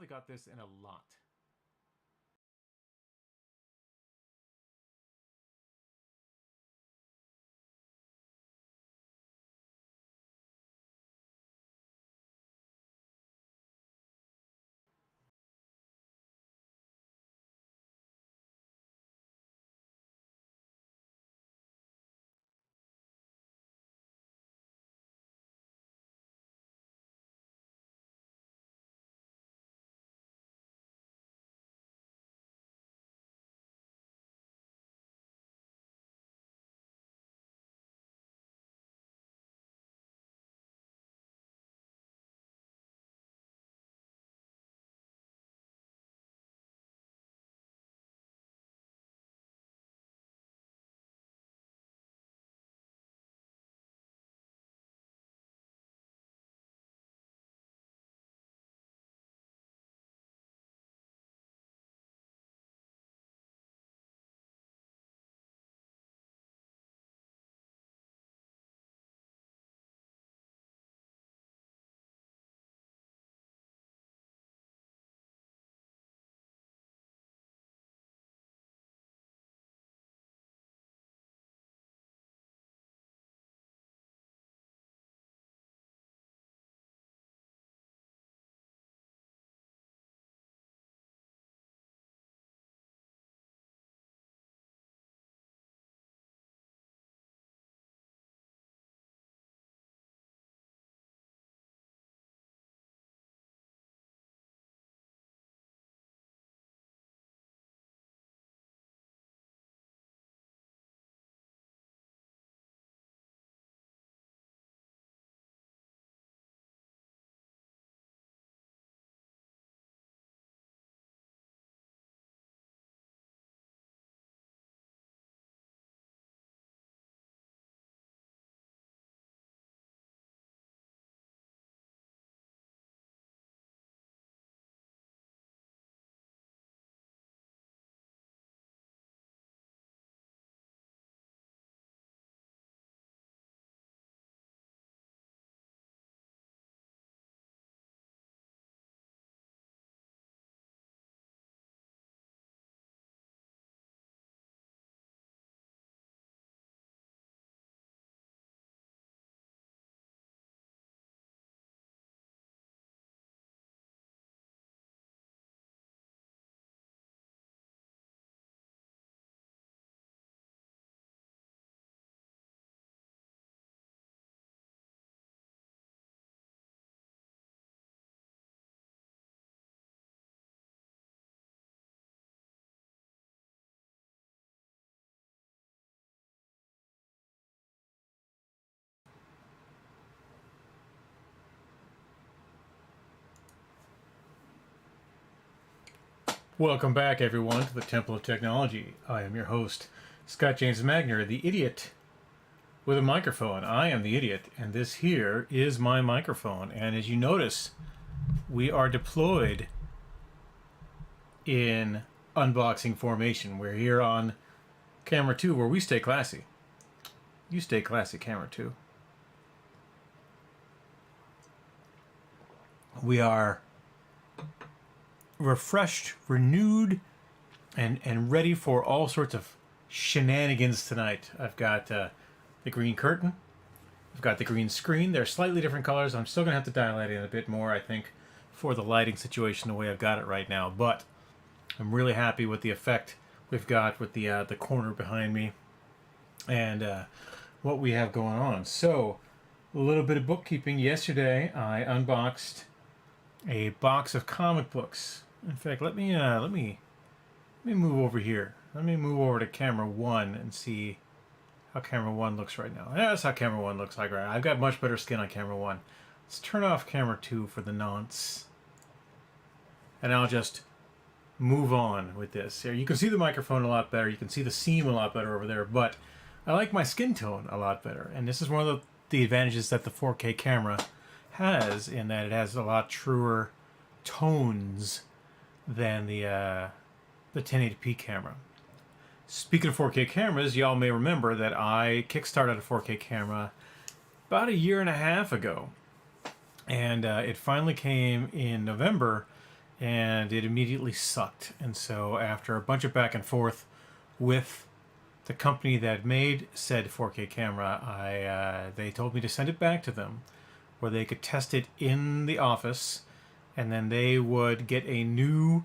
I got this in a lot. Welcome back, everyone, to the Temple of Technology. I am your host, Scott James Magner, the idiot with a microphone. I am the idiot, and this here is my microphone. And as you notice, we are deployed in unboxing formation. We're here on camera 2, where we stay classy. You stay classy, camera 2. We are refreshed, renewed, and ready for all sorts of shenanigans tonight. I've got the green curtain. I've got the green screen. They're slightly different colors. I'm still going to have to dial that in a bit more, I think, for the lighting situation the way I've got it right now. But I'm really happy with the effect we've got with the corner behind me and what we have going on. So, a little bit of bookkeeping. Yesterday, I unboxed a box of comic books. In fact, let me move over here. Let me move over to camera 1 and see how camera 1 looks right now. Yeah, that's how camera 1 looks like right now. I've got much better skin on camera 1. Let's turn off camera 2 for the nonce. And I'll just move on with this. Here, you can see the microphone a lot better. You can see the seam a lot better over there. But I like my skin tone a lot better. And this is one of the advantages that the 4K camera has, in that it has a lot truer tones than the 1080p camera. Speaking of 4K cameras, y'all may remember that I kickstarted a 4K camera about a year and a half ago. And it finally came in November, and it immediately sucked. And so after a bunch of back and forth with the company that made said 4K camera, they told me to send it back to them where they could test it in the office, and then they would get a new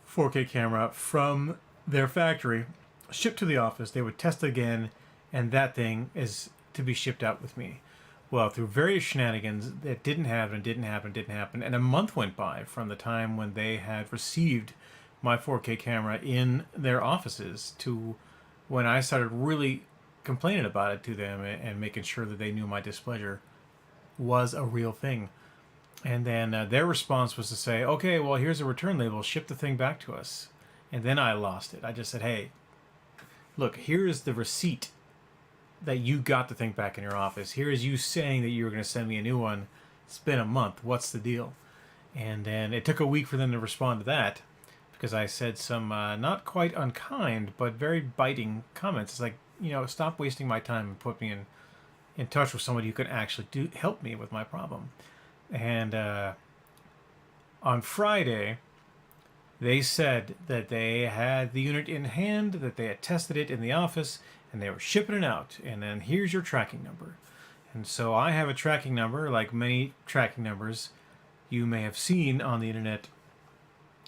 4K camera from their factory, shipped to the office. They would test it again, and that thing is to be shipped out with me. Well, through various shenanigans, it didn't happen, and a month went by from the time when they had received my 4K camera in their offices to when I started really complaining about it to them and making sure that they knew my displeasure was a real thing. And then their response was to say, okay, well, here's a return label, ship the thing back to us. And then I lost it. I just said, hey, look, here is the receipt that you got the thing back in your office. Here is you saying that you were going to send me a new one. It's been a month. What's the deal? And then it took a week for them to respond to that because I said some not quite unkind, but very biting comments. It's like, stop wasting my time and put me in touch with somebody who could actually help me with my problem. And on Friday, they said that they had the unit in hand, that they had tested it in the office, and they were shipping it out. And then here's your tracking number. And so I have a tracking number, like many tracking numbers you may have seen on the internet,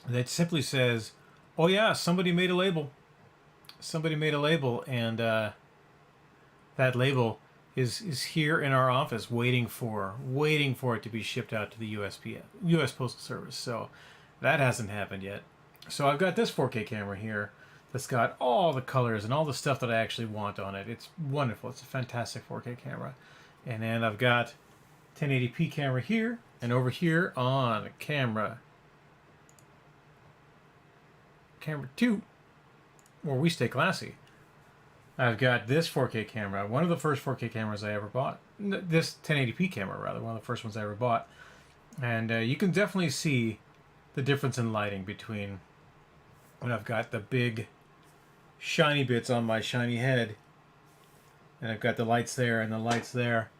that simply says, oh yeah, somebody made a label. Somebody made a label, and that label is here in our office waiting for it to be shipped out to the US Postal Service. So that hasn't happened yet. So I've got this 4K camera here that's got all the colors and all the stuff that I actually want on it. It's wonderful. It's a fantastic 4K camera. And then I've got 1080p camera here, and over here on camera 2, where we stay classy, I've got this 4K camera, one of the first 4K cameras I ever bought. This 1080p camera, rather, one of the first ones I ever bought. And you can definitely see the difference in lighting between when I've got the big shiny bits on my shiny head, and I've got the lights there and the lights there,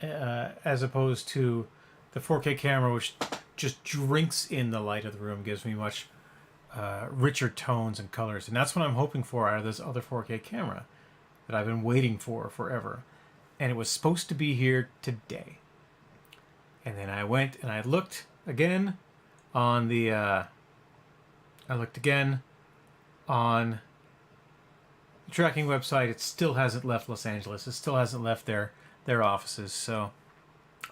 as opposed to the 4K camera, which just drinks in the light of the room, gives me much richer tones and colors. And that's what I'm hoping for out of this other 4K camera that I've been waiting for forever. And it was supposed to be here today. And then I went and I looked again on the tracking website. It still hasn't left Los Angeles. It still hasn't left their offices. So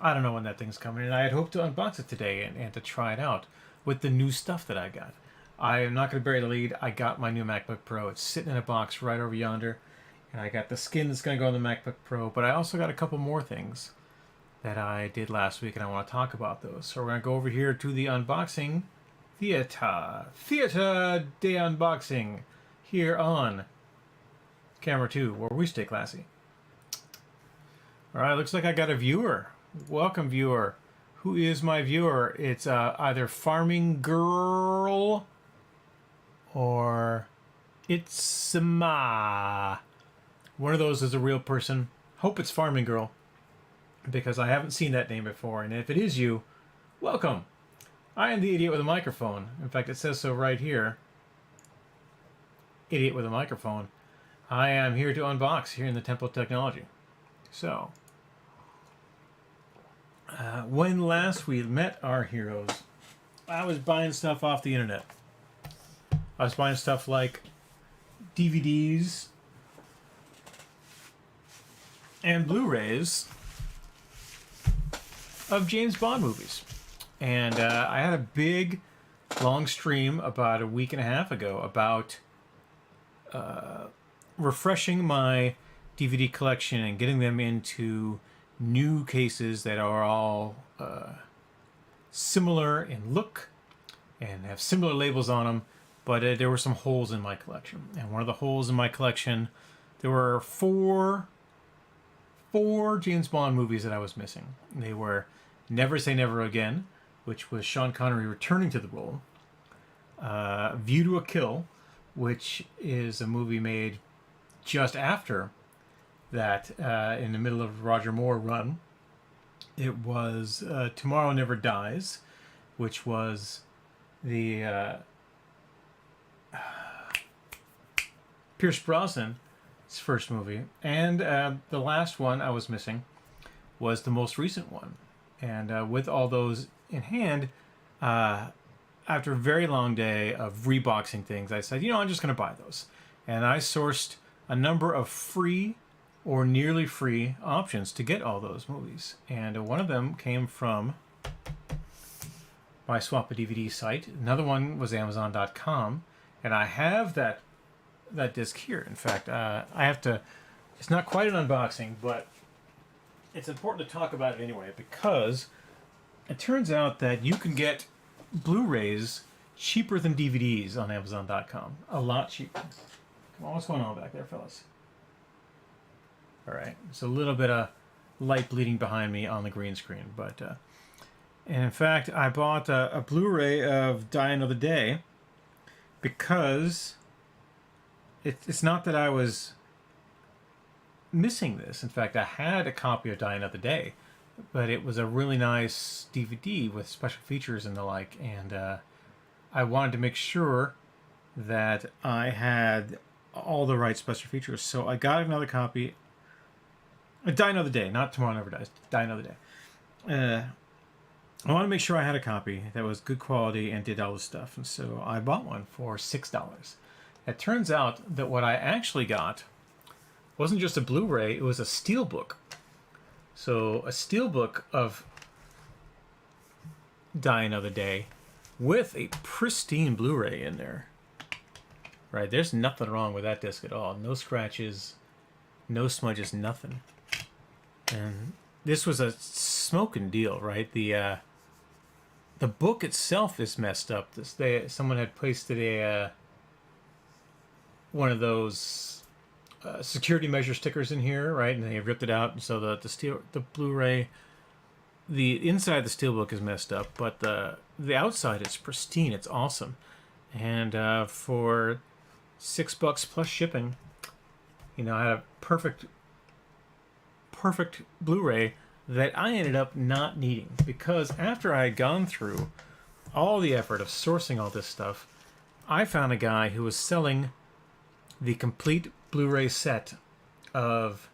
I don't know when that thing's coming. And I had hoped to unbox it today and to try it out with the new stuff that I got. I am not going to bury the lead. I got my new MacBook Pro. It's sitting in a box right over yonder. And I got the skin that's going to go on the MacBook Pro. But I also got a couple more things that I did last week, and I want to talk about those. So we're going to go over here to the unboxing theater de unboxing here on camera 2, where we stay classy. All right, looks like I got a viewer. Welcome, viewer. Who is my viewer? It's either Farming Girl or It's Ma. One of those is a real person. Hope it's Farming Girl, because I haven't seen that name before. And if it is you, welcome. I am the idiot with a microphone. In fact, it says so right here. Idiot with a microphone. I am here to unbox here in the Temple of Technology. So, when last we met our heroes, I was buying stuff off the internet. I was buying stuff like DVDs and Blu-rays of James Bond movies. And I had a big, long stream about a week and a half ago about refreshing my DVD collection and getting them into new cases that are all similar in look and have similar labels on them, but there were some holes in my collection. And one of the holes in my collection, there were four James Bond movies that I was missing. They were Never Say Never Again, which was Sean Connery returning to the role, View to a Kill, which is a movie made just after that, in the middle of Roger Moore run. It was Tomorrow Never Dies, which was the Pierce Brosnan's first movie, and the last one I was missing was the most recent one. And with all those in hand, after a very long day of reboxing things, I said, I'm just going to buy those. And I sourced a number of free or nearly free options to get all those movies. And one of them came from my Swap a DVD site. Another one was Amazon.com. And I have that disc here. In fact, I have to... It's not quite an unboxing, but it's important to talk about it anyway, because it turns out that you can get Blu-rays cheaper than DVDs on Amazon.com. A lot cheaper. Come on, what's going on back there, fellas? All right, it's a little bit of light bleeding behind me on the green screen, but and in fact, I bought a Blu-ray of Die Another Day because it's not that I was missing this. In fact, I had a copy of Die Another Day, but it was a really nice DVD with special features and the like, and I wanted to make sure that I had all the right special features. So I got another copy. Die Another Day, not Tomorrow Never Dies. Die Another Day. I want to make sure I had a copy that was good quality and did all this stuff, and so I bought one for $6. It turns out that what I actually got wasn't just a Blu-ray, it was a steelbook. So a steelbook of Die Another Day with a pristine Blu-ray in there. Right, there's nothing wrong with that disc at all. No scratches, no smudges, nothing. And this was a smoking deal, right? The book itself is messed up. Someone had pasted a one of those security measure stickers in here, right? And they ripped it out, and so the Blu-ray, the inside of the steelbook is messed up, but the outside is pristine. It's awesome, and for $6 plus shipping, I had a perfect Blu-ray that I ended up not needing, because after I had gone through all the effort of sourcing all this stuff, I found a guy who was selling the complete Blu-ray set of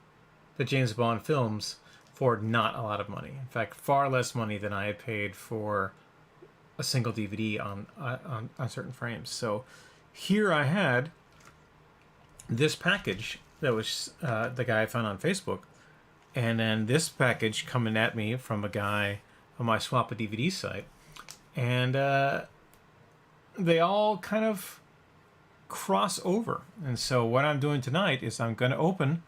the James Bond films for not a lot of money. In fact, far less money than I had paid for a single DVD on certain frames. So here I had this package that was the guy I found on Facebook, and then this package coming at me from a guy on my Swap a DVD site, and they all kind of cross over. And so what I'm doing tonight is I'm going to open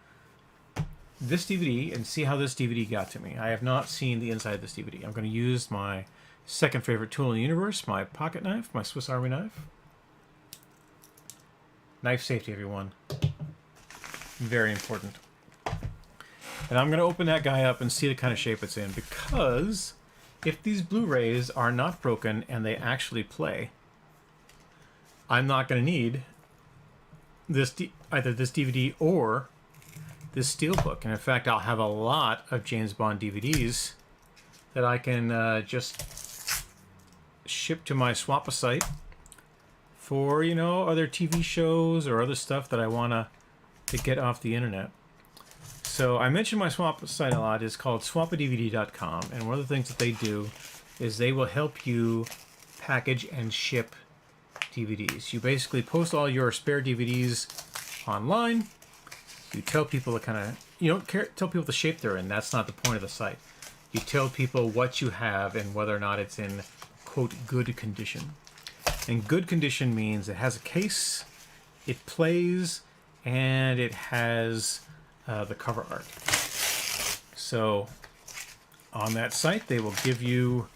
this DVD and see how this DVD got to me. I have not seen the inside of this DVD. I'm going to use my second favorite tool in the universe, my pocket knife, my Swiss Army knife. Knife safety, everyone. Very important. And I'm going to open that guy up and see the kind of shape it's in, because if these Blu-rays are not broken and they actually play, I'm not going to need this either this DVD or this steelbook. And in fact, I'll have a lot of James Bond DVDs that I can just ship to my Swap-a site for, other TV shows or other stuff that I want to get off the internet. So I mentioned my Swap site a lot. It's called swapadvd.com, and one of the things that they do is they will help you package and ship DVDs. You basically post all your spare DVDs online. You tell people you don't tell people the shape they're in. That's not the point of the site. You tell people what you have and whether or not it's in, quote, good condition. And good condition means it has a case, it plays, and it has the cover art. So on that site, they will give you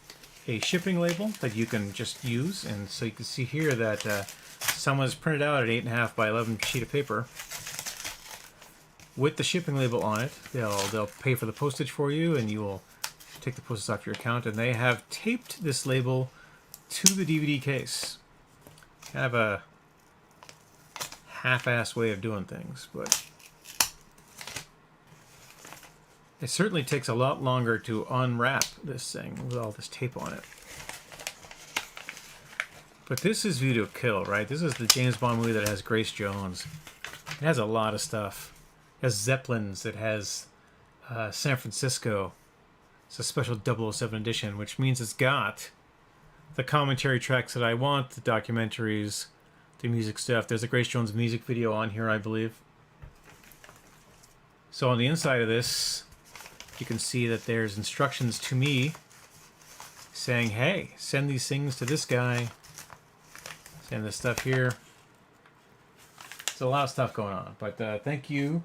a shipping label that you can just use. And so you can see here that someone's printed out an 8.5 by 11 sheet of paper with the shipping label on it. They'll pay for the postage for you, and you will take the postage off your account. And they have taped this label to the DVD case. Kind of a half-assed way of doing things, but it certainly takes a lot longer to unwrap this thing with all this tape on it. But this is View to a Kill, right? This is the James Bond movie that has Grace Jones. It has a lot of stuff. It has Zeppelins. It has San Francisco. It's a special 007 edition, which means it's got the commentary tracks that I want, the documentaries, the music stuff. There's a Grace Jones music video on here, I believe. So on the inside of this, you can see that there's instructions to me saying, hey, send these things to this guy. Send this stuff here. There's a lot of stuff going on. But thank you,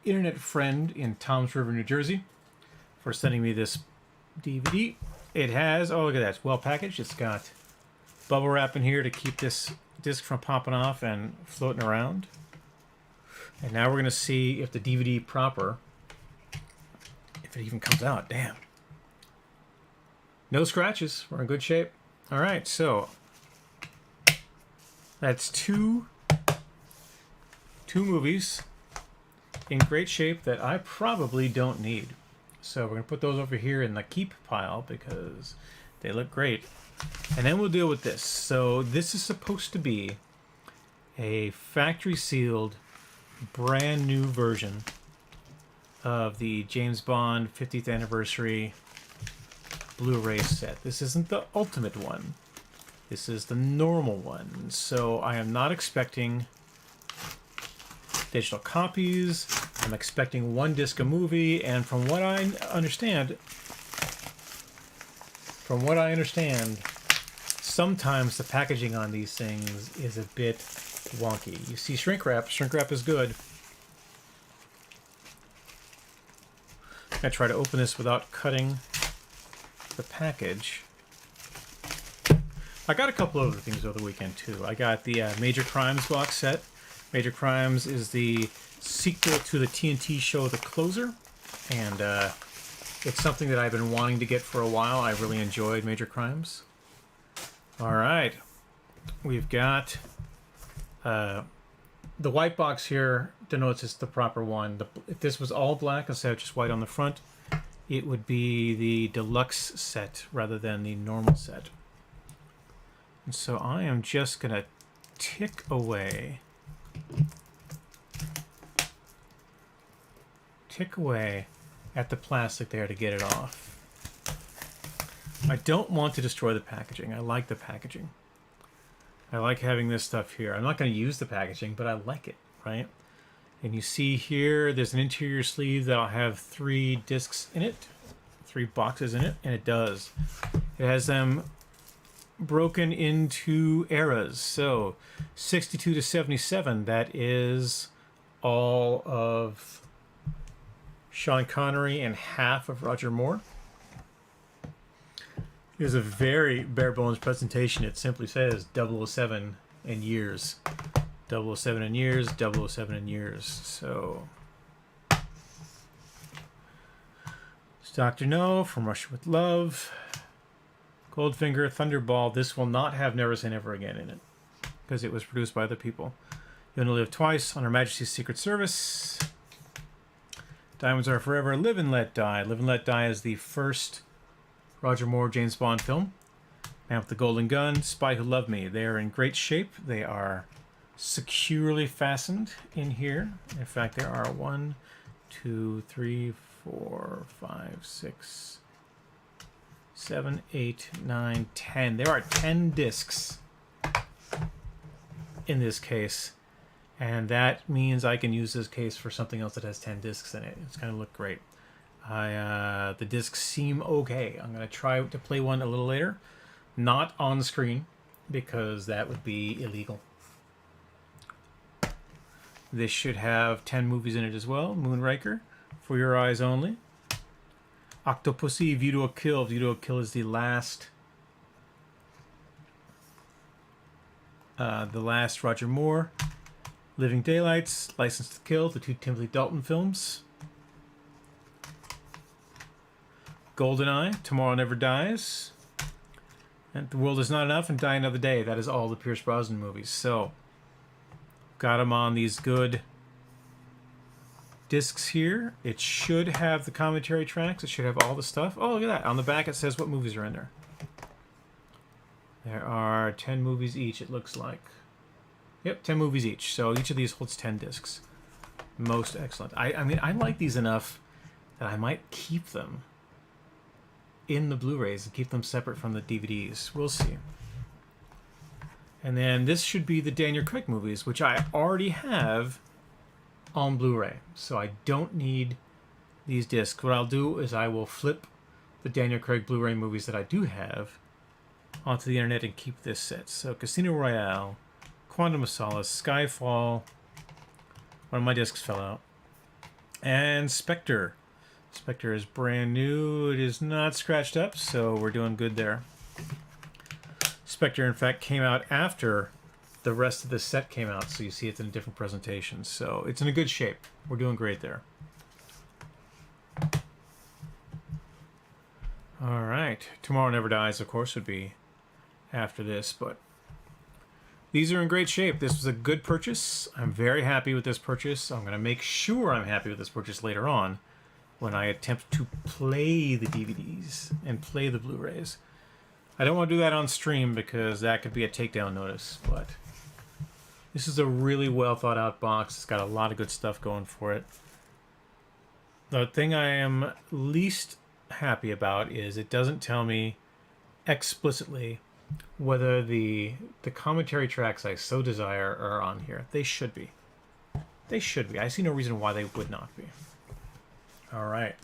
internet friend in Toms River, New Jersey, for sending me this DVD. It has, oh look at that, it's well packaged. It's got bubble wrap in here to keep this disc from popping off and floating around. And now we're going to see if the DVD proper, if it even comes out. Damn. No scratches. We're in good shape. All right, so that's two movies in great shape that I probably don't need. So we're going to put those over here in the keep pile because they look great. And then we'll deal with this. So this is supposed to be a factory sealed brand new version of the James Bond 50th anniversary Blu-ray set. This isn't the ultimate one. This is the normal one. So I am not expecting digital copies. I'm expecting one disc a movie, and from what I understand, sometimes the packaging on these things is a bit wonky. You see shrink wrap. Shrink wrap is good. I try to open this without cutting the package. I got a couple other things over the weekend too. I got the Major Crimes box set. Major Crimes is the sequel to the TNT show The Closer, and it's something that I've been wanting to get for a while. I really enjoyed Major Crimes. All right, we've got the white box here denotes it's the proper one. If this was all black instead of just white on the front, it would be the deluxe set rather than the normal set. And so I am just going to tick away at the plastic there to get it off. I don't want to destroy the packaging. I like the packaging. I like having this stuff here. I'm not going to use the packaging, but I like it, right? And you see here, there's an interior sleeve that'll have 3 discs in it, 3 boxes in it, and it does. It has them broken into eras. So 62 to 77, that is all of Sean Connery and half of Roger Moore. Here's a very bare bones presentation. It simply says 007 and years. 007 and years, 007 and years. So it's Dr. No from Russia with Love. Goldfinger, Thunderball. This will not have Never Say Never Again in it because it was produced by other people. You Only Live Twice, On Her Majesty's Secret Service. Diamonds Are Forever, Live and Let Die. Live and Let Die is the first Roger Moore James Bond film. Man with the Golden Gun, Spy Who Loved Me. They are in great shape. They are securely fastened in here. In fact, there are 1, 2, 3, 4, 5, 6, 7, 8, 9, 10. There are 10 discs in this case. And that means I can use this case for something else that has 10 discs in it. It's going to look great. The discs seem okay. I'm going to try to play one a little later. Not on screen, because that would be illegal. This should have 10 movies in it as well. Moonraker, For Your Eyes Only. Octopussy, View to a Kill. View to a Kill is the last Roger Moore. Living Daylights, License to Kill, the 2 Timothy Dalton films. GoldenEye, Tomorrow Never Dies. And The World Is Not Enough and Die Another Day. That is all the Pierce Brosnan movies. So, got them on these good discs here. It should have the commentary tracks. It should have all the stuff. Oh, look at that. On the back it says what movies are in there. There are 10 movies each, it looks like. Yep, 10 movies each. So each of these holds 10 discs. Most excellent. I mean, I like these enough that I might keep them in the Blu-rays and keep them separate from the DVDs. We'll see. And then this should be the Daniel Craig movies, which I already have on Blu-ray. So I don't need these discs. What I'll do is I will flip the Daniel Craig Blu-ray movies that I do have onto the internet and keep this set. So Casino Royale, Quantum of Solace, Skyfall, one of my discs fell out, and Spectre. Spectre is brand new. It is not scratched up, so we're doing good there. Spectre, in fact, came out after the rest of the set came out, so you see it's in a different presentation. So it's in a good shape. We're doing great there. All right. Tomorrow Never Dies, of course, would be after this, but these are in great shape. This was a good purchase. I'm very happy with this purchase. I'm going to make sure I'm happy with this purchase later on when I attempt to play the DVDs and play the Blu-rays. I don't want to do that on stream because that could be a takedown notice, but this is a really well thought out box. It's got a lot of good stuff going for it. The thing I am least happy about is it doesn't tell me explicitly whether the commentary tracks I so desire are on here. They should be. They should be. I see no reason why they would not be. All right.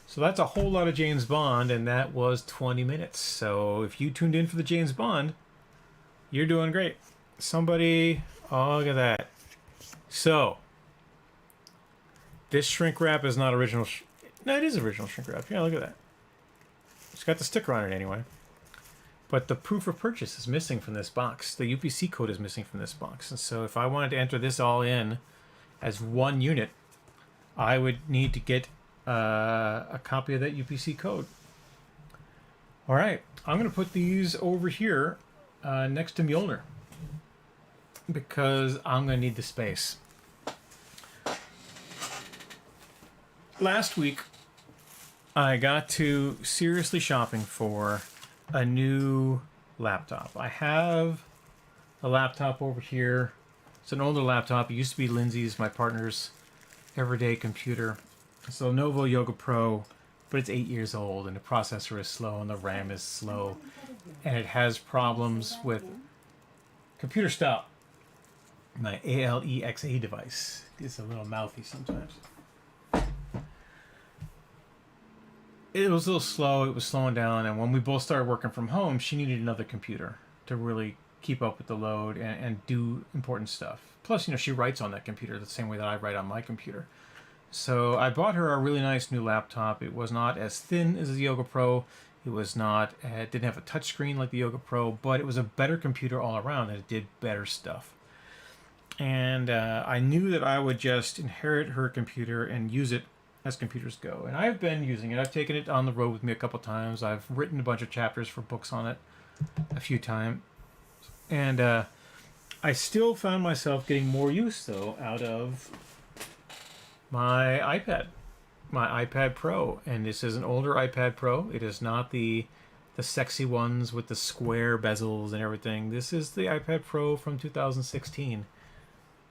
So that's a whole lot of James Bond, and that was 20 minutes. So if you tuned in for the James Bond, you're doing great. Somebody, oh, look at that. So, this shrink wrap is not original. No, it is original shrink wrap. Yeah, look at that. It's got the sticker on it anyway. But the proof of purchase is missing from this box. The UPC code is missing from this box. And so if I wanted to enter this all in as one unit, I would need to get a copy of that UPC code. All right, I'm going to put these over here next to Mjolnir because I'm going to need the space. Last week, I got to seriously shopping for a new laptop. I have a laptop over here. It's an older laptop. It used to be Lindsay's, my partner's everyday computer. It's a Lenovo Yoga Pro, but it's 8 years old, and the processor is slow, and the RAM is slow, and it has problems with computer stop. My ALEXA device is a little mouthy sometimes. It was a little slow. It was slowing down, and when we both started working from home, she needed another computer to really keep up with the load and do important stuff. Plus, you know, she writes on that computer the same way that I write on my computer. So I bought her a really nice new laptop. It was not as thin as the Yoga Pro. It was not, it didn't have a touchscreen like the Yoga Pro, but it was a better computer all around, and it did better stuff. And I knew that I would just inherit her computer and use it as computers go. And I've been using it. I've taken it on the road with me a couple times. I've written a bunch of chapters for books on it a few times. And I still found myself getting more use, though, out of my iPad Pro. And this is an older iPad Pro. It is not the sexy ones with the square bezels and everything. This is the iPad Pro from 2016.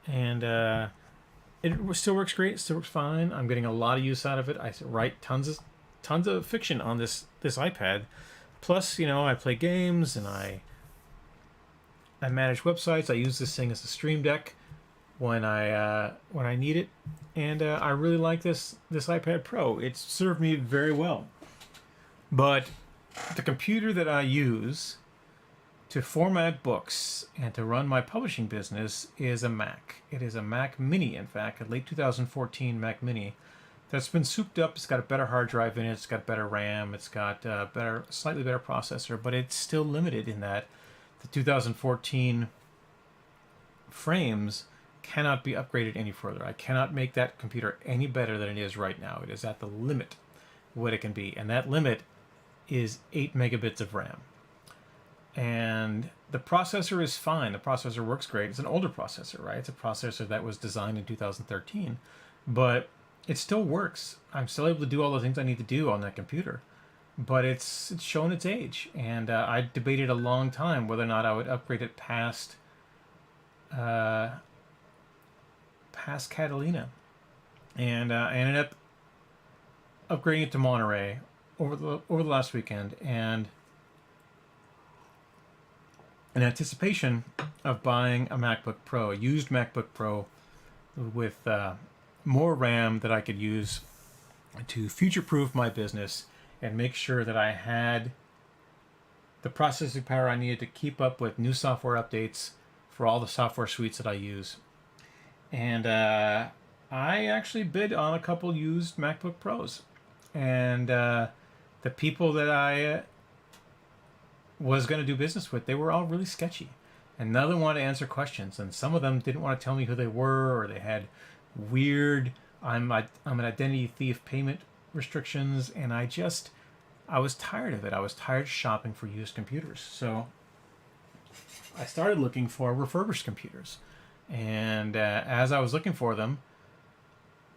And it still works great. It still works fine. I'm getting a lot of use out of it. I write tons of fiction on this iPad. Plus, you know, I play games and I manage websites. I use this thing as a stream deck when I need it, and I really like this iPad Pro. It's served me very well. But the computer that I use to format books and to run my publishing business is a Mac. It is a Mac Mini, in fact, a late 2014 Mac Mini that's been souped up. It's got a better hard drive in it. It's got better RAM. It's got a slightly better processor, but it's still limited in that the 2014 frames cannot be upgraded any further. I cannot make that computer any better than it is right now. It is at the limit of what it can be, and that limit is 8 megabits of RAM. And the processor is fine. The processor works great. It's an older processor, right? It's a processor that was designed in 2013, but it still works. I'm still able to do all the things I need to do on that computer. but it's shown its age, and I debated a long time whether or not I would upgrade it past Catalina, and I ended up upgrading it to Monterey over the last weekend, and in anticipation of buying a MacBook Pro, a used MacBook Pro with more RAM that I could use to future-proof my business and make sure that I had the processing power I needed to keep up with new software updates for all the software suites that I use. And I actually bid on a couple used MacBook Pros. And the people that I was going to do business with, they were all really sketchy. And none of them wanted to answer questions. And some of them didn't want to tell me who they were, or they had weird, I'm an identity thief payment restrictions. And I was tired of it. I was tired of shopping for used computers. So I started looking for refurbished computers. And as I was looking for them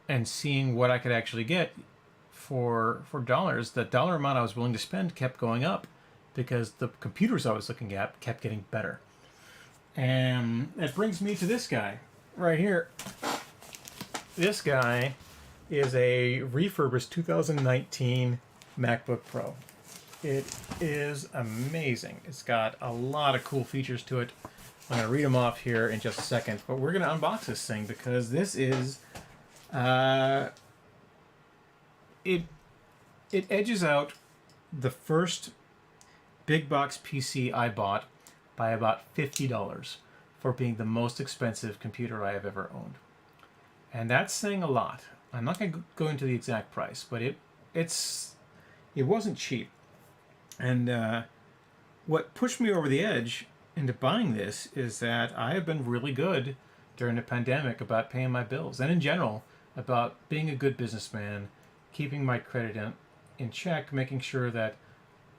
and seeing what I could actually get for dollars, the dollar amount I was willing to spend kept going up because the computers I was looking at kept getting better. And that brings me to this guy right here. This guy is a refurbished 2019 MacBook Pro. It is amazing. It's got a lot of cool features to it. I'm going to read them off here in just a second, but we're going to unbox this thing because this is it edges out the first big box PC I bought by about $50 for being the most expensive computer I have ever owned. And that's saying a lot. I'm not going to go into the exact price, but it wasn't cheap. And what pushed me over the edge into buying this is that I have been really good during the pandemic about paying my bills, and in general about being a good businessman, keeping my credit in check, making sure that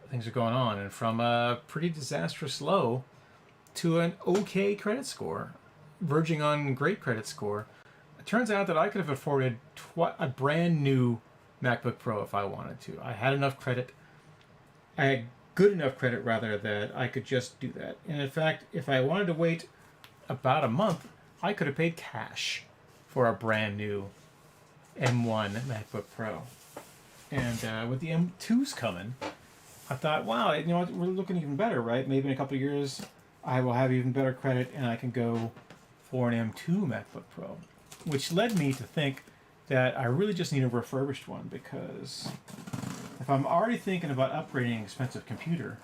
things are going on. And from a pretty disastrous low to an okay credit score, verging on great credit score, it turns out that I could have afforded a brand new MacBook Pro if I wanted to. I had enough credit. I had good enough credit, rather, that I could just do that. And in fact, if I wanted to wait about a month, I could have paid cash for a brand new M1 MacBook Pro. And with the M2s coming, I thought, wow, you know what, we're looking even better, right? Maybe in a couple of years, I will have even better credit and I can go for an M2 MacBook Pro. Which led me to think that I really just need a refurbished one, because if I'm already thinking about upgrading an expensive computer,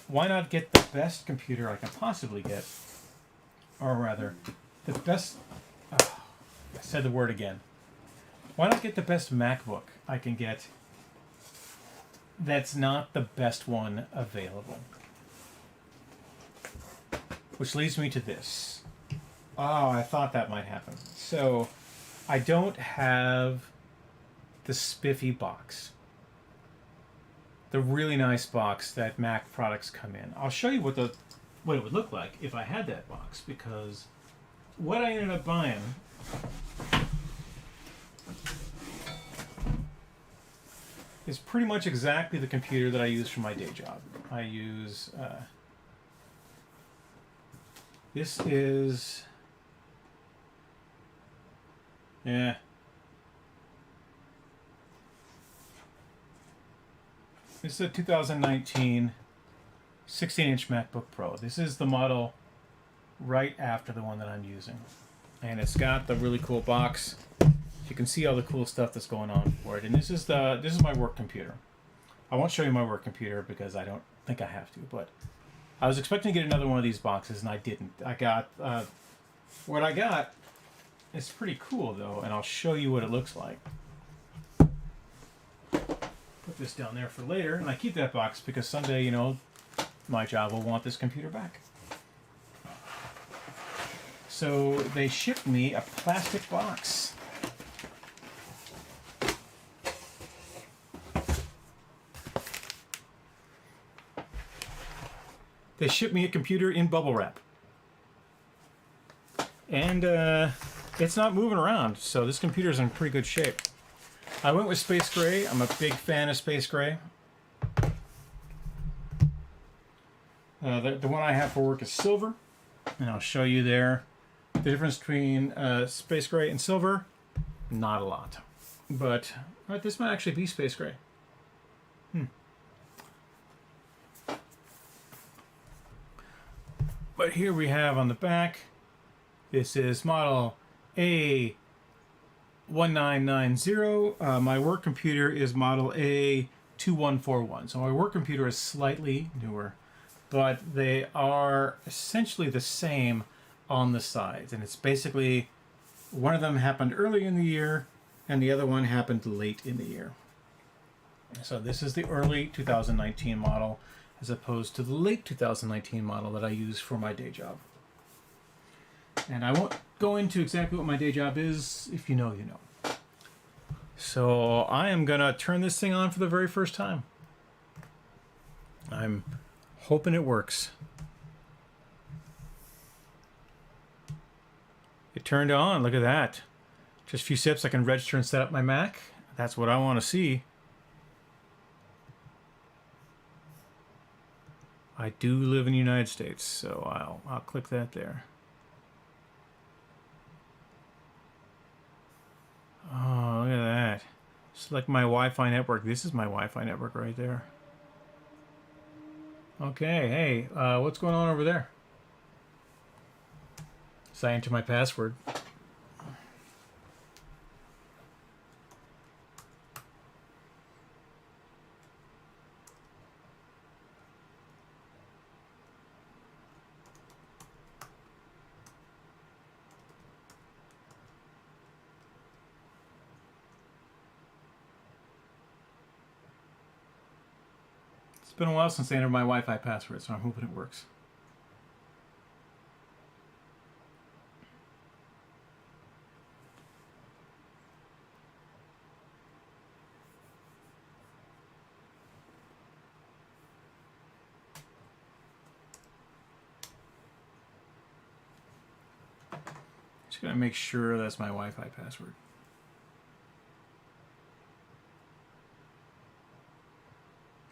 why not get the best computer I can possibly get? Or rather, the best... Oh, I said the word again. Why not get the best MacBook I can get that's not the best one available? Which leads me to this. Oh, I thought that might happen. So, I don't have the spiffy box. The really nice box that Mac products come in. I'll show you what it would look like if I had that box, because what I ended up buying is pretty much exactly the computer that I use for my day job. I use this is this is a 2019 16-inch MacBook Pro. This is the model right after the one that I'm using. And it's got the really cool box. You can see all the cool stuff that's going on for it. And this is my work computer. I won't show you my work computer because I don't think I have to, but I was expecting to get another one of these boxes and I didn't. I got what I got is pretty cool though, and I'll show you what it looks like. Put this down there for later, and I keep that box because someday, you know, my job will want this computer back. So they shipped me a plastic box. They shipped me a computer in bubble wrap. And it's not moving around, so this computer's in pretty good shape. I went with Space Gray. I'm a big fan of Space Gray. The one I have for work is silver, and I'll show you there the difference between Space Gray and silver. Not a lot, but this might actually be Space Gray. But here we have on the back, this is model A1990. My work computer is model A2141. So my work computer is slightly newer, but they are essentially the same on the sides. And it's basically, one of them happened early in the year and the other one happened late in the year. So this is the early 2019 model, as opposed to the late 2019 model that I use for my day job. And I won't go into exactly what my day job is. If you know, you know. So I am gonna turn this thing on for the very first time. I'm hoping it works. It turned on, look at that. Just a few steps, I can register and set up my Mac. That's what I want to see. I do live in the United States, so I'll click that there. Oh, look at that. Select my Wi-Fi network. This is my Wi-Fi network right there. Okay, hey, what's going on over there? So I enter my password. It's been a while since I entered my Wi-Fi password, so I'm hoping it works. Just gonna make sure that's my Wi-Fi password.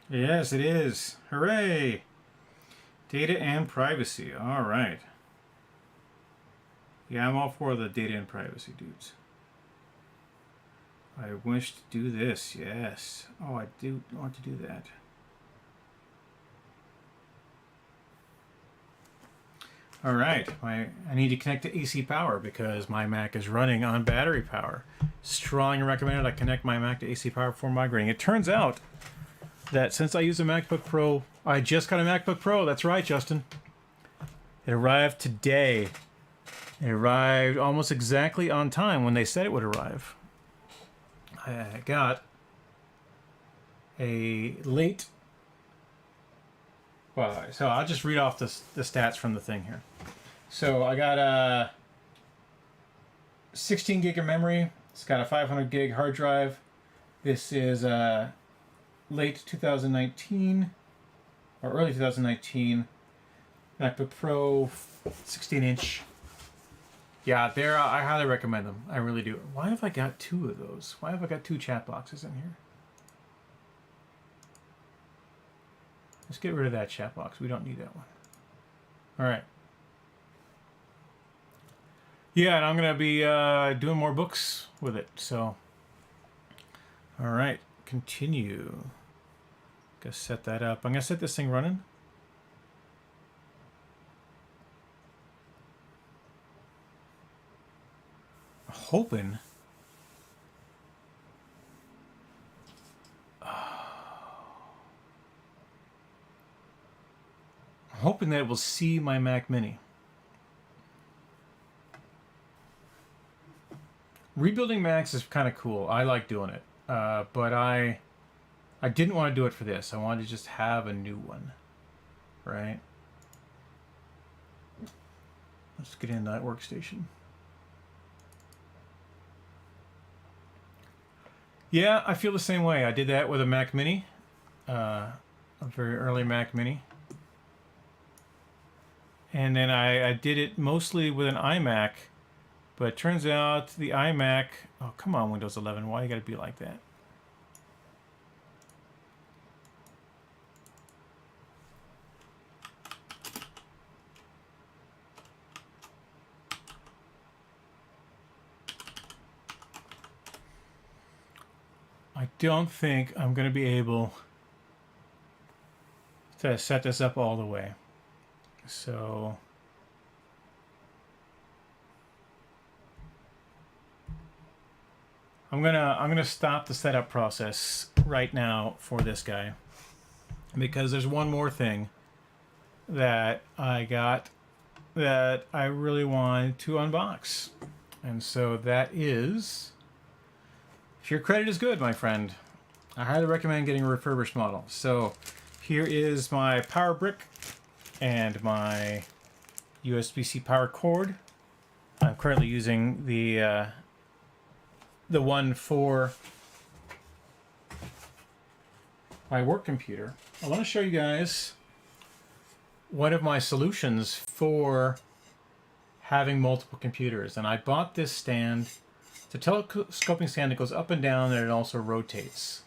Yes, it is. Hooray! Data and privacy. All right. Yeah, I'm all for the data and privacy, dudes. I wish to do this. Yes. Oh, I do want to do that. All right. I need to connect to AC power because my Mac is running on battery power. Strongly recommended I connect my Mac to AC power before migrating. It turns out that since I use a MacBook Pro, I just got a MacBook Pro. That's right, Justin. It arrived today. It arrived almost exactly on time when they said it would arrive. I got a late... Well, so I'll just read off the stats from the thing here. So I got a 16 gig of memory. It's got a 500 gig hard drive. This is late 2019 or early 2019 MacBook Pro 16-inch. Yeah, I highly recommend them. I really do. Why have I got two of those? Why have I got two chat boxes in here? Let's get rid of that chat box. We don't need that one. All right. Yeah, and I'm going to be doing more books with it. So, all right. Continue. Gotta set that up. I'm going to set this thing running. Hoping. Hoping that it will see my Mac Mini. Rebuilding Macs is kind of cool. I like doing it, but I didn't want to do it for this. I wanted to just have a new one, right? Let's get into that workstation. Yeah, I feel the same way. I did that with a Mac Mini, a very early Mac Mini. And then I did it mostly with an iMac But it turns out the iMac... Oh, come on, Windows 11. Why you gotta be like that? I don't think I'm going to be able to set this up all the way. So I'm gonna stop the setup process right now for this guy, because there's one more thing that I got that I really want to unbox. And so that is, if your credit is good, my friend, I highly recommend getting a refurbished model. So here is my power brick and my USB-C power cord. I'm currently using the one for my work computer. I want to show you guys one of my solutions for having multiple computers. And I bought this stand. It's a telescoping stand that goes up and down, and it also rotates.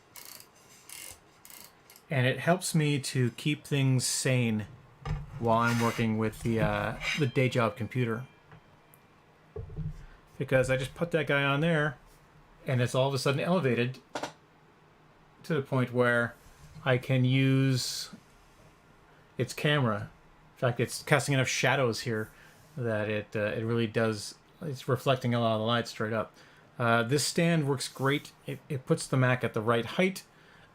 And it helps me to keep things sane while I'm working with the day job computer. Because I just put that guy on there, and it's all of a sudden elevated to the point where I can use its camera. In fact, it's casting enough shadows here that it really does. It's reflecting a lot of the light straight up. This stand works great. It puts the Mac at the right height.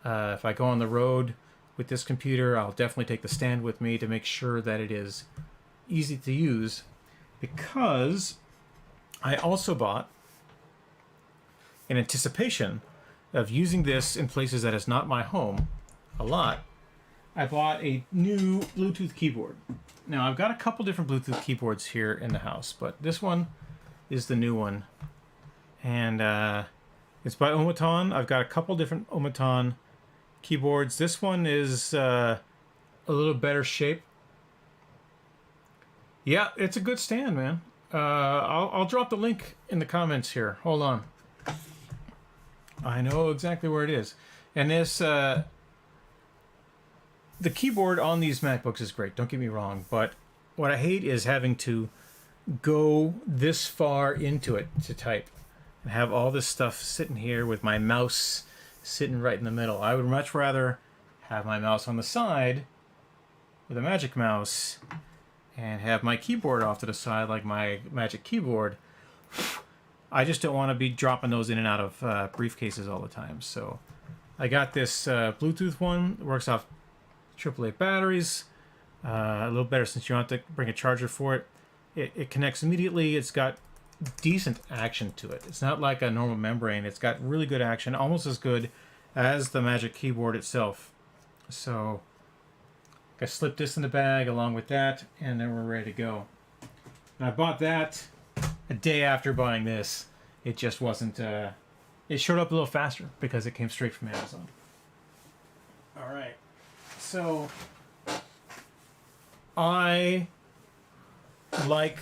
If I go on the road with this computer, I'll definitely take the stand with me to make sure that it is easy to use, because I also bought, in anticipation of using this in places that is not my home a lot, I bought a new Bluetooth keyboard. Now, I've got a couple different Bluetooth keyboards here in the house, but this one is the new one. And it's by Omaton. I've got a couple different Omaton keyboards. This one is a little better shape. Yeah, it's a good stand, man. I'll drop the link in the comments here. Hold on. I know exactly where it is. And this, the keyboard on these MacBooks is great, don't get me wrong, but what I hate is having to go this far into it to type and have all this stuff sitting here with my mouse sitting right in the middle. I would much rather have my mouse on the side with a Magic Mouse and have my keyboard off to the side like my Magic Keyboard. I just don't want to be dropping those in and out of briefcases all the time. So I got this Bluetooth one. It works off AAA batteries. A little better since you don't have to bring a charger for it. It connects immediately. It's got decent action to it. It's not like a normal membrane. It's got really good action, almost as good as the Magic Keyboard itself. So I slipped this in the bag along with that, and then we're ready to go. And I bought that a day after buying this. It just wasn't... it showed up a little faster because it came straight from Amazon. All right. So I like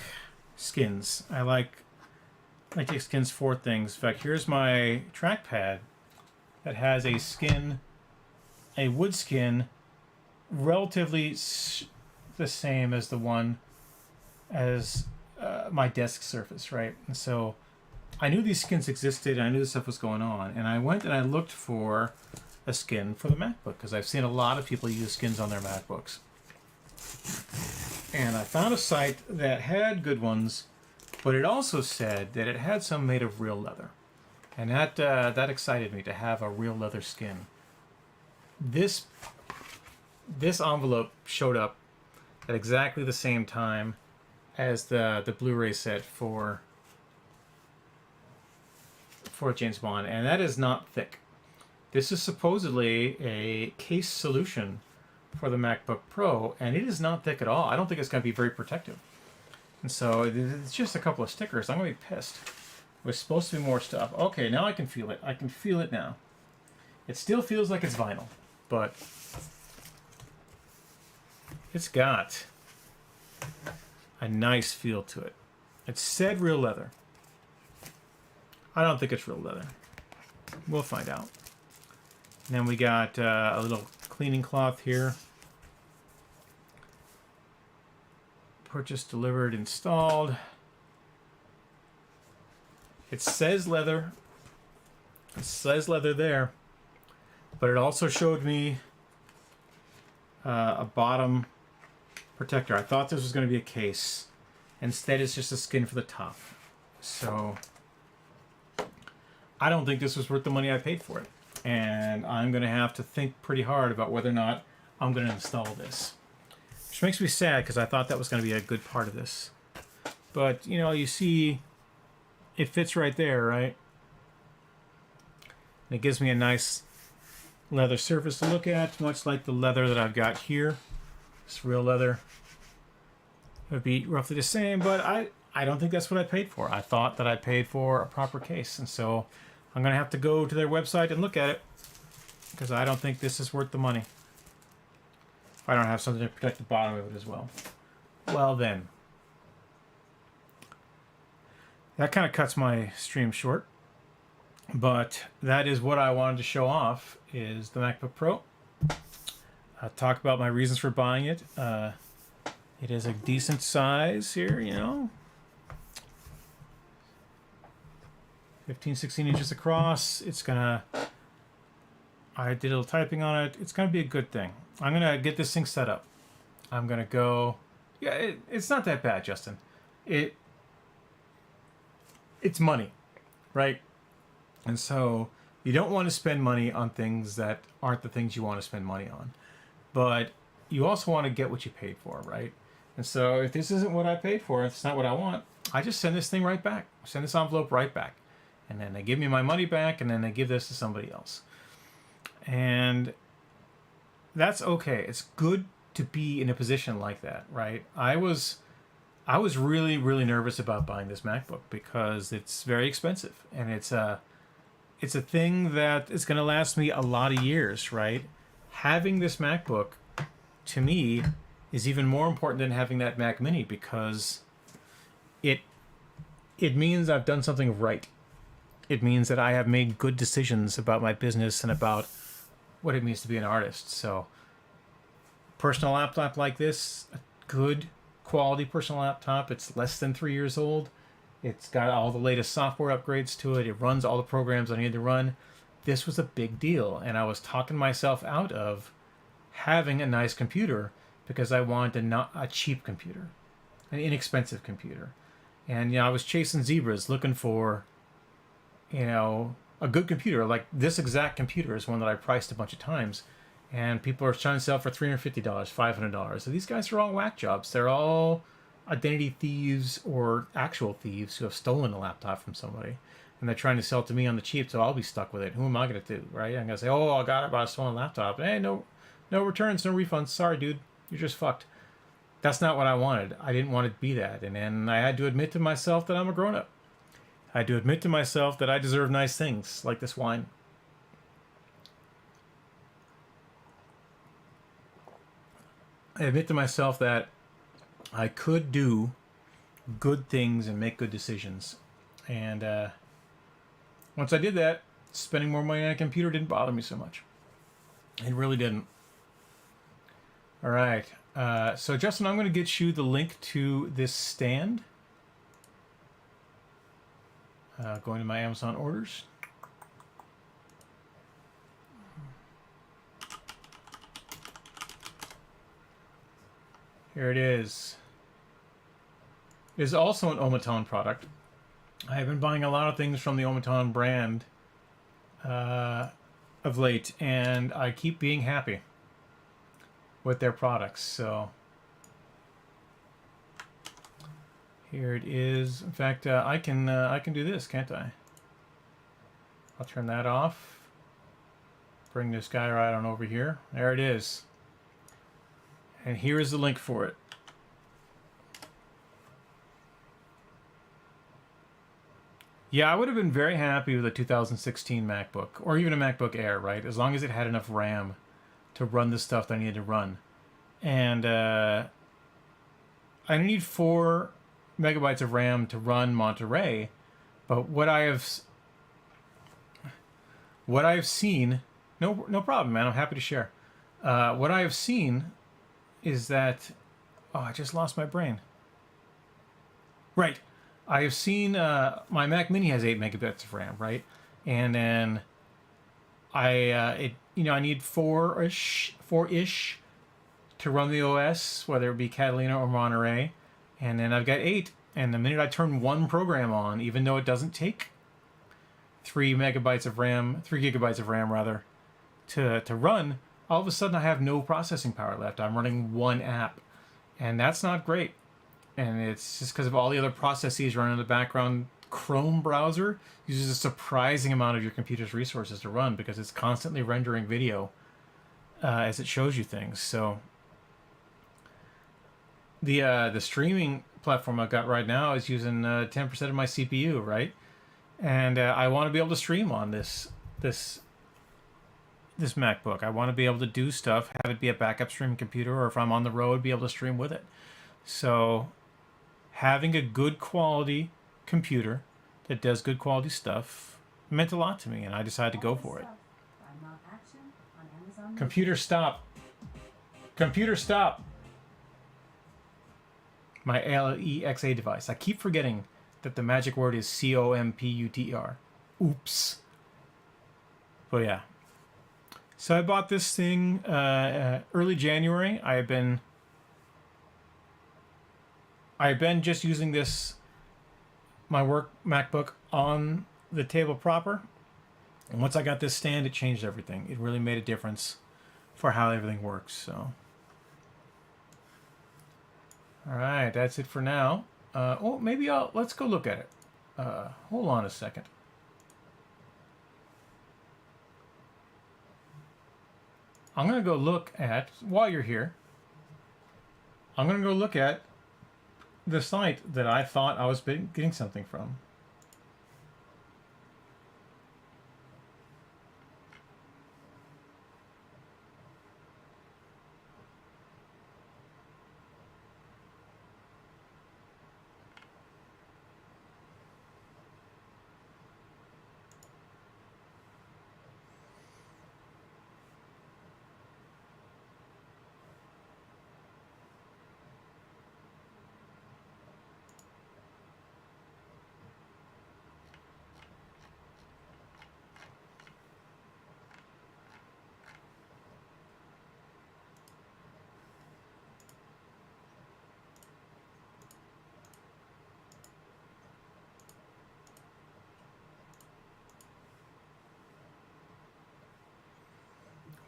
skins. I take skins for things. In fact, here's my trackpad that has a skin, a wood skin, relatively the same as the one as my desk surface, right? And so I knew these skins existed, and I knew this stuff was going on, and I went and I looked for a skin for the MacBook, because I've seen a lot of people use skins on their MacBooks. And I found a site that had good ones, but it also said that it had some made of real leather. And that excited me, to have a real leather skin. This envelope showed up at exactly the same time as the Blu-ray set for James Bond, and that is not thick. This is supposedly a case solution for the MacBook Pro, and it is not thick at all. I don't think it's going to be very protective. And so it's just a couple of stickers. I'm going to be pissed. It was supposed to be more stuff. Okay, now I can feel it. I can feel it now. It still feels like it's vinyl, but it's got a nice feel to it. It said real leather. I don't think it's real leather. We'll find out. And then we got a little cleaning cloth here. Purchased, delivered, installed. It says leather. It says leather there. But it also showed me a bottom protector. I thought this was going to be a case. Instead, it's just a skin for the top. So I don't think this was worth the money I paid for it. And I'm going to have to think pretty hard about whether or not I'm going to install this. Which makes me sad because I thought that was going to be a good part of this. But, you know, you see it fits right there, right? And it gives me a nice leather surface to look at, much like the leather that I've got here. It's real leather. It would be roughly the same, but I don't think that's what I paid for. I thought that I paid for a proper case, and so I'm going to have to go to their website and look at it because I don't think this is worth the money. If I don't have something to protect the bottom of it as well. Well then. That kind of cuts my stream short. But that is what I wanted to show off, is the MacBook Pro. I'll talk about my reasons for buying it. It is a decent size here, you know. 15, 16 inches across. It's gonna... I did a little typing on it. It's gonna be a good thing. I'm gonna get this thing set up. I'm gonna go... Yeah, it's not that bad, Justin. It's money, right? And so you don't want to spend money on things that aren't the things you want to spend money on. But you also want to get what you paid for, right? And so if this isn't what I paid for, if it's not what I want, I just send this thing right back. Send this envelope right back. And then they give me my money back, and then they give this to somebody else. And that's okay. It's good to be in a position like that, right? I was really, really nervous about buying this MacBook because it's very expensive. And it's a thing that is going to last me a lot of years, right? Having this MacBook, to me, is even more important than having that Mac Mini because it means I've done something right. It means that I have made good decisions about my business and about what it means to be an artist. So, personal laptop like this, a good quality personal laptop. It's less than 3 years old. It's got all the latest software upgrades to it. It runs all the programs I need to run. This was a big deal, and I was talking myself out of having a nice computer because I wanted a cheap computer, an inexpensive computer. And, you know, I was chasing zebras looking for, you know, a good computer. Like this exact computer is one that I priced a bunch of times, and people are trying to sell for $350, $500. So these guys are all whack jobs. They're all identity thieves or actual thieves who have stolen a laptop from somebody, and they're trying to sell it to me on the cheap, so I'll be stuck with it. Who am I going to do, right? I'm going to say, oh, I got it by a stolen laptop. Hey, no returns, no refunds. Sorry, dude. You're just fucked. That's not what I wanted. I didn't want it to be that. And then I had to admit to myself that I'm a grown-up. I had to admit to myself that I deserve nice things, like this wine. I admit to myself that I could do good things and make good decisions. And once I did that, spending more money on a computer didn't bother me so much. It really didn't. All right. So, Justin, I'm going to get you the link to this stand. Going to my Amazon orders. Here it is. It is also an Omaton product. I have been buying a lot of things from the Omaton brand of late, and I keep being happy with their products. So here it is. In fact, I can do this, can't I? I'll turn that off. Bring this guy right on over here. There it is. And here is the link for it. Yeah, I would have been very happy with a 2016 MacBook, or even a MacBook Air, right? As long as it had enough RAM to run the stuff that I needed to run. And I need 4 megabytes of RAM to run Monterey, but what I have what I've seen, no problem, man. I'm happy to share. What I have seen is that, oh, I just lost my brain. Right, I have seen my Mac Mini has 8 megabytes of RAM, right, and then I need four-ish to run the OS, whether it be Catalina or Monterey, and then I've got 8. And the minute I turn one program on, even though it doesn't take 3 gigabytes of RAM rather, to run, all of a sudden I have no processing power left. I'm running one app, and that's not great. And it's just because of all the other processes running in the background. Chrome browser uses a surprising amount of your computer's resources to run because it's constantly rendering video as it shows you things. So the streaming platform I've got right now is using 10% of my CPU, right? And I want to be able to stream on this MacBook. I want to be able to do stuff, have it be a backup streaming computer, or if I'm on the road, be able to stream with it. So having a good quality computer that does good quality stuff meant a lot to me, and I decided to go for it. Computer stop. Computer stop. My Alexa device. I keep forgetting that the magic word is COMPUTER. Oops. But yeah. So I bought this thing early January. I've been just using my work MacBook on the table proper. And once I got this stand, it changed everything. It really made a difference for how everything works. So, all right, that's it for now. Let's go look at it. Hold on a second. I'm going to go look at, while you're here, I'm going to go look at the site that I thought I was getting something from.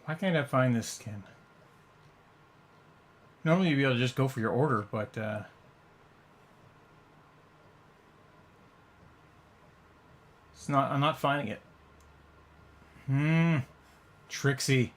Why can't I find this skin? Normally you'd be able to just go for your order, but it's not. I'm not finding it. Trixie.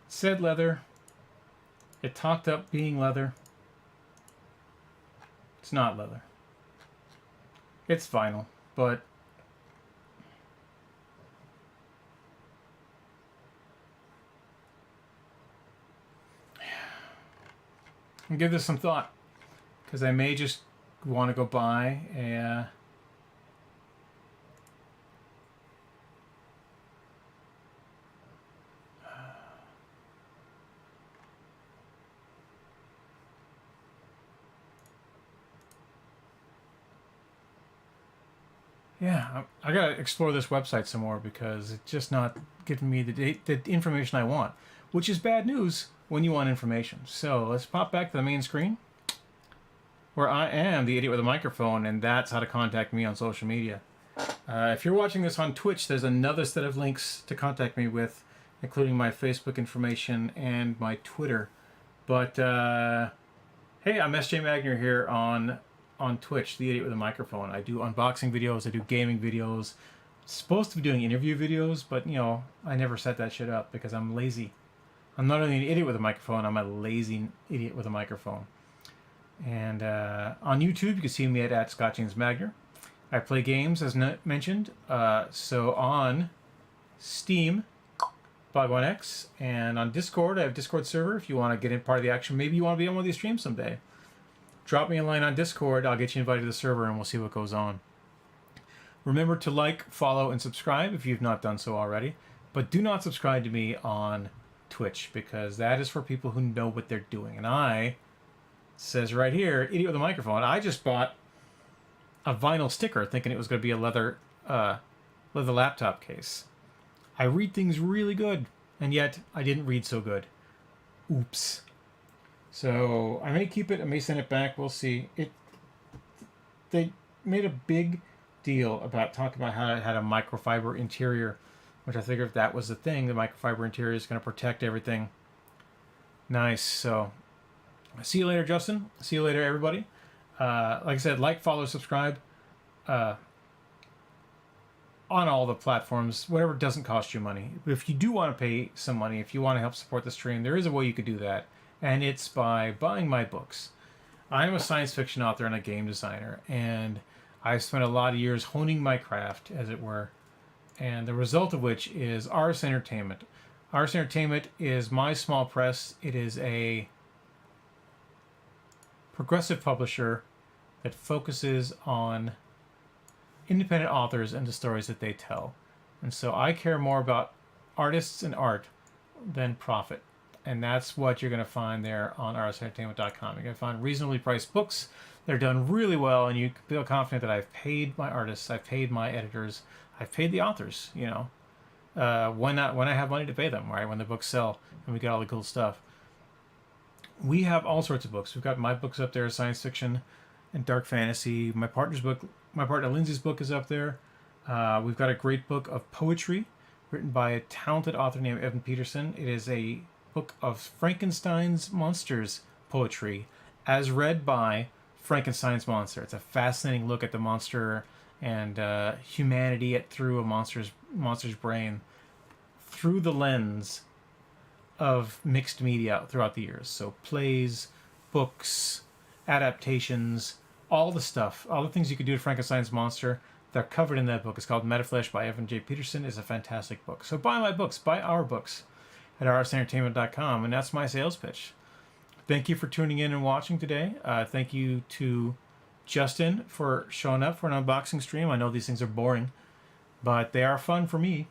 Said leather. It talked up being leather. It's not leather. It's vinyl, but I'll give this some thought, because I may just want to go buy a yeah, I gotta explore this website some more because it's just not giving me the information I want, which is bad news when you want information. So let's pop back to the main screen, where I am the idiot with a microphone, and that's how to contact me on social media. If you're watching this on Twitch, there's another set of links to contact me with, including my Facebook information and my Twitter. But Hey, I'm SJ Magner here on Twitch, the idiot with a microphone. I do unboxing videos, I do gaming videos. Supposed to be doing interview videos, but you know, I never set that shit up because I'm lazy. I'm not only an idiot with a microphone, I'm a lazy idiot with a microphone. And on YouTube, you can see me at Scott James Magner. I play games, as mentioned. So on Steam, Bug1X, and on Discord, I have a Discord server if you want to get in part of the action. Maybe you want to be on one of these streams someday. Drop me a line on Discord, I'll get you invited to the server and we'll see what goes on. Remember to like, follow, and subscribe if you've not done so already. But do not subscribe to me on Twitch because that is for people who know what they're doing. And I, says right here, idiot with a microphone, I just bought a vinyl sticker thinking it was going to be a leather laptop case. I read things really good, and yet I didn't read so good. Oops. So I may keep it, I may send it back, we'll see. They made a big deal about talking about how it had a microfiber interior, which I figured if that was the thing, the microfiber interior is going to protect everything. Nice. So see you later, Justin. See you later, everybody. Like I said, like, follow, subscribe. On all the platforms, whatever doesn't cost you money. If you do want to pay some money, if you want to help support the stream, there is a way you could do that, and it's by buying my books. I'm a science fiction author and a game designer, and I've spent a lot of years honing my craft, as it were, and the result of which is Ars Entertainment. Ars Entertainment is my small press. It is a progressive publisher that focuses on independent authors and the stories that they tell. And so I care more about artists and art than profit. And that's what you're going to find there on arsentertainment.com. You're going to find reasonably priced books. They're done really well, and you can feel confident that I've paid my artists, I've paid my editors, I've paid the authors, you know. When I have money to pay them, right? When the books sell and we get all the cool stuff. We have all sorts of books. We've got my books up there, science fiction and dark fantasy. My partner Lindsay's book is up there. We've got a great book of poetry written by a talented author named Evan Peterson. It is a book of Frankenstein's monsters poetry as read by Frankenstein's monster. It's a fascinating look at the monster and humanity through a monster's brain through the lens of mixed media throughout the years. So plays, books, adaptations, all the stuff, all the things you could do to Frankenstein's monster, they're covered in that book. It's called Metaflesh by Evan J. Peterson. It's a fantastic book. So buy my books, buy our books at rsentertainment.com, and that's my sales pitch. Thank you for tuning in and watching today. Thank you to Justin for showing up for an unboxing stream. I know these things are boring, but they are fun for me.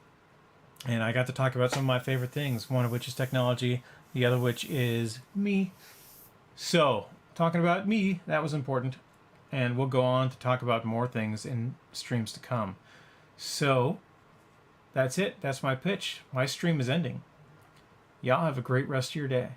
And I got to talk about some of my favorite things, one of which is technology, the other which is me. So, talking about me, that was important. And we'll go on to talk about more things in streams to come. So, that's it. That's my pitch. My stream is ending. Y'all have a great rest of your day.